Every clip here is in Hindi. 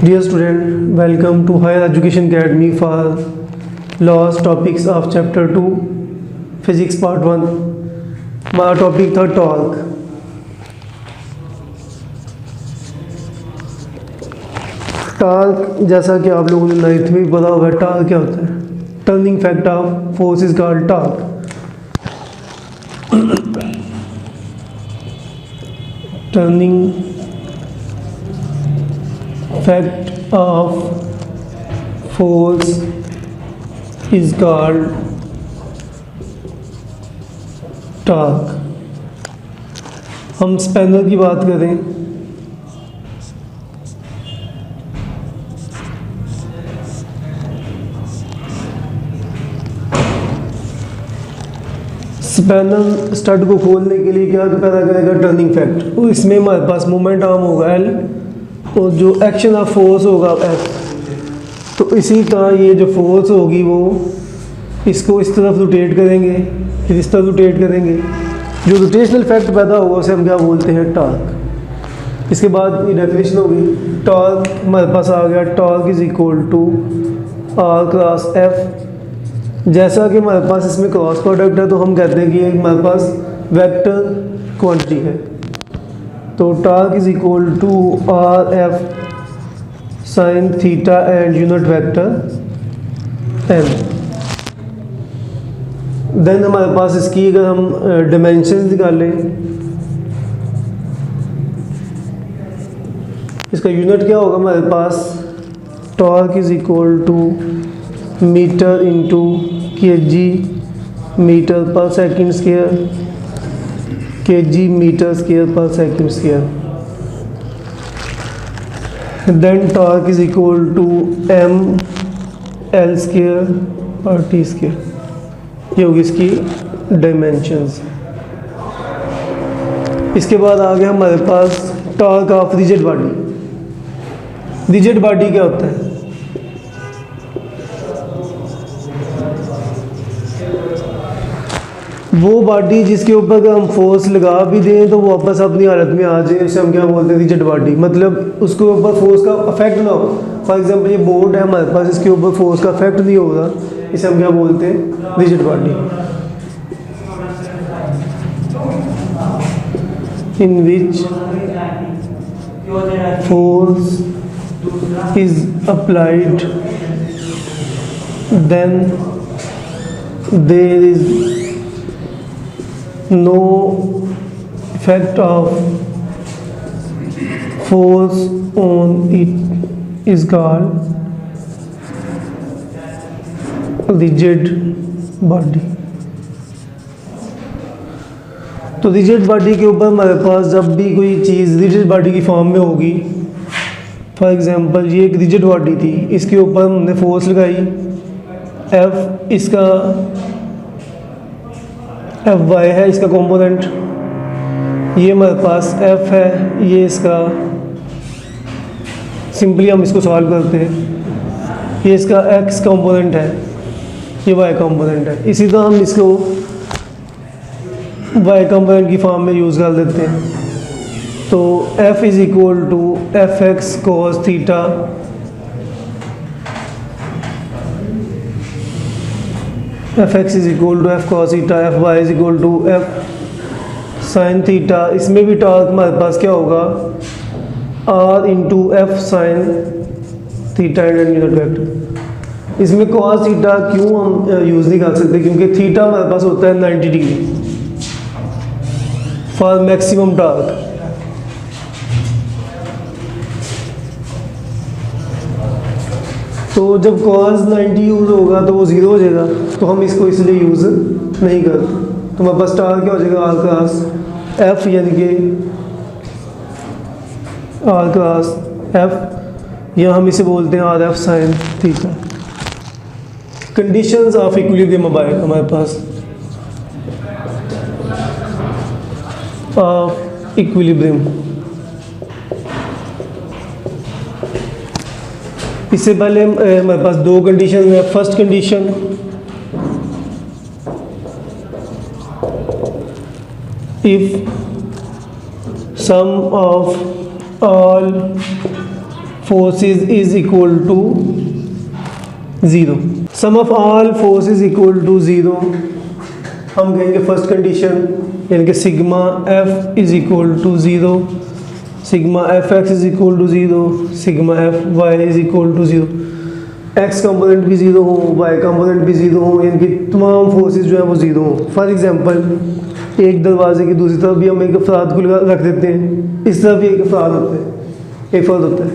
Dear student, welcome to Higher Education Academy for Laws Topics of Chapter 2 Physics Part 1. हमारा टॉपिक था टॉर्क। टॉर्क जैसा कि आप लोगों ने 9th में पता होगा, टॉर्क क्या होता है? Turning factor of force is called torque. Turning fact of force is called torque। हम स्पैनर की बात करें स्पैनर स्टड को खोलने के लिए क्या पैदा करेगा? Turning factor. तो इसमें हमारे पास मोमेंट आर्म होगा L और जो एक्शन ऑफ फोर्स होगा F। तो इसी तरह ये जो फोर्स होगी वो इसको इस तरफ रोटेट करेंगे, फिर इस तरफ रोटेट करेंगे। जो रोटेशनल इफेक्ट पैदा होगा उसे हम क्या बोलते हैं? टॉर्क। इसके बाद ये डेफिनेशन होगी। टॉर्क हमारे पास आ गया, torque is equal to R cross F। जैसा कि हमारे पास इसमें क्रॉस प्रोडक्ट है तो हम कहते हैं कि हमारे पास वेक्टर क्वांटिटी है। तो torque is equal to R F sine theta and unit vector N. Then हमारे पास इसकी अगर हम डिमेंशन निकालें, इसका यूनिट क्या होगा हमारे पास? Torque is equal to metre into KG metre per second square kg metre square per second square. Then torque is equal to m l square per t square. ये होगी इसकी डायमेंशंस। इसके बाद आ गया हमारे पास torque of rigid body. Rigid body क्या होता है? वो बॉडी जिसके ऊपर अगर हम फोर्स लगा भी दें तो वो वापस अपनी हालत में आ जाए, उसे हम क्या बोलते हैं? Rigid body. मतलब उसके ऊपर फोर्स का अफेक्ट ना हो। फॉर एग्जांपल ये बोर्ड है हमारे पास, इसके ऊपर फोर्स का अफेक्ट नहीं होगा, इसे हम क्या बोलते हैं? Rigid body. In which force is applied then there is no effect of force on it is called rigid body। तो रिजिड बॉडी के ऊपर हमारे पास जब भी कोई चीज़ रिजिड बॉडी की फॉर्म में होगी, फॉर एग्जांपल ये एक रिजिड बॉडी थी, इसके ऊपर हमने फोर्स लगाई F, इसका Fy है इसका कंपोनेंट, ये हमारे पास F है, ये इसका सिंपली हम इसको सॉल्व करते हैं, ये इसका x कंपोनेंट है, ये y कंपोनेंट है। इसी तरह हम इसको y कंपोनेंट की फॉर्म में यूज़ कर देते हैं। तो F is equal to F X cos theta F X is equal to F cos theta, F Y is equal to F sine theta. इसमें भी टॉर्क हमारे पास क्या होगा? R into F sine theta and unit vector. इसमें कॉस थीटा क्यों हम यूज़ नहीं कर सकते? क्योंकि थीटा हमारे पास होता है 90 डिग्री फॉर मैक्सिमम टॉर्क। तो जब cos 90 यूज़ होगा तो वो 0 हो जाएगा, तो हम इसको इसलिए यूज़ नहीं करते। तो हमारे पास टॉर्क क्या हो जाएगा? आर क्रॉस एफ, यानी कि आर क्रॉस एफ, या हम इसे बोलते हैं are F sine theta. Conditions of equilibrium हमारे पास ऑफ इक्विलिब्रियम। इससे पहले हमारे पास दो कंडीशन है। First condition, if sum of all forces is equal to zero. Sum of all forces equal to zero, हम कहेंगे फर्स्ट कंडीशन, यानी कि sigma F is equal to zero, sigma F X is equal to zero, sigma F Y is equal to zero. X component भी ज़ीरो हो, वाई कंपोनेंट भी ज़ीरो हो, यानी कि तमाम फोर्सेस जो है वो ज़ीरो हो। फॉर एग्जांपल, एक दरवाजे की दूसरी तरफ भी हम एक अफराद को रख देते हैं, इस तरफ भी एक अफराद होता है, एक फ़र्द होता है।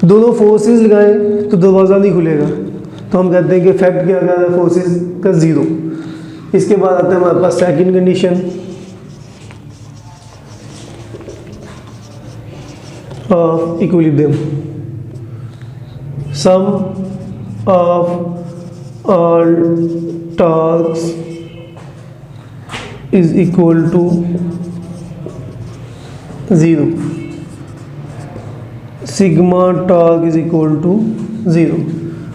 दोनों फोर्सेस लगाएं तो दरवाज़ा नहीं खुलेगा, तो हम कहते हैं कि इफेक्ट क्या है फोर्सेस का ज़ीरो। इसके बाद आता है हमारे पास second condition of equilibrium. Sum of all torques is equal to zero, sigma torque is equal to zero,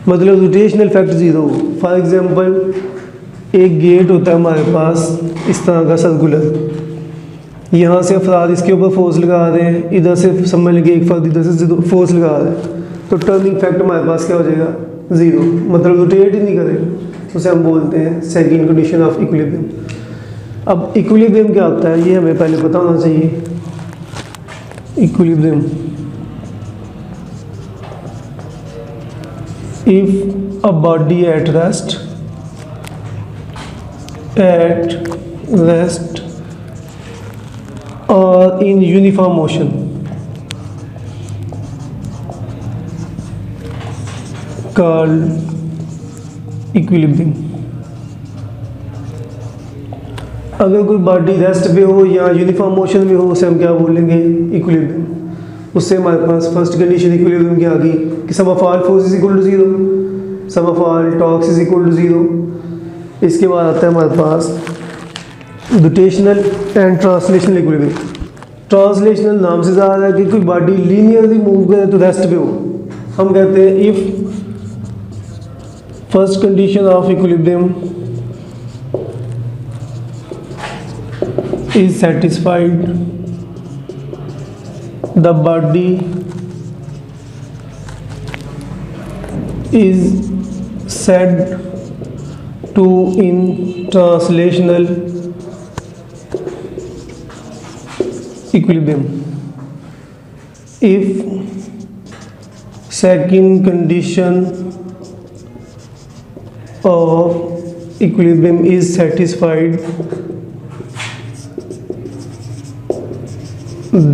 मतलब rotational effect zero. For example, एक गेट होता है हमारे पास इस तरह का सर्कुलर, यहाँ से अफराद इसके ऊपर फोर्स लगा रहे हैं, इधर से समझ लीजिए एक फर्द इधर से फोर्स लगा रहे हैं, तो टर्निंग इफेक्ट हमारे पास क्या हो जाएगा, ज़ीरो, मतलब रोटेट ही नहीं करेगा। उसे हम बोलते हैं सेकंड कंडीशन ऑफ इक्विलिब्रियम। अब इक्विलिब्रियम क्या होता है ये हमें पहले पता होना चाहिए। Equilibrium, if a body at rest or in uniform motion called equilibrium। अगर कोई बॉडी रेस्ट पे हो या यूनिफॉर्म मोशन में हो उसे हम क्या बोलेंगे, इक्विलिब्रियम। उससे हमारे पास फर्स्ट कंडीशन इक्विलिब्रियम की आ गई कि sum of all forces equal to zero, sum of all torques is equal to zero. इसके बाद आता है हमारे पास rotational and translational equilibrium. Translational नाम से ज़्यादा है कि कोई बॉडी लीनियरली मूव करे तो रेस्ट पे हो, हम कहते हैं if first condition of equilibrium is satisfied, the body is said to in translational equilibrium। If second condition of equilibrium is satisfied,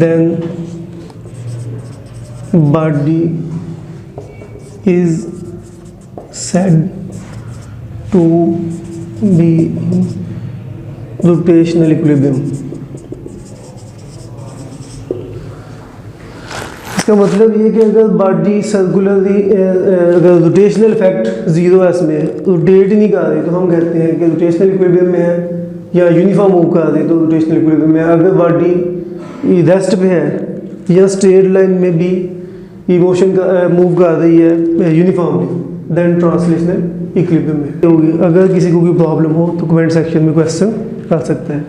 then body is said to be in rotational equilibrium। इसका मतलब ये कि अगर बॉडी सर्कुलरली अगर रोटेशनल इफेक्ट ज़ीरो है, इसमें रोटेट ही नहीं कर रही, तो हम कहते हैं कि रोटेशनल इक्विलिब्रियम में है, या यूनिफॉर्म मूव कर रही तो रोटेशनल इक्विलिब्रियम में है। अगर बॉडी रेस्ट पे है या स्ट्रेट लाइन में भी इमोशन का मूव कर रही है यूनिफॉर्मली, देन ट्रांसलेशनल इक्विलिब्रियम में होगी। अगर किसी को कोई प्रॉब्लम हो तो कमेंट सेक्शन में क्वेश्चन कर सकते हैं।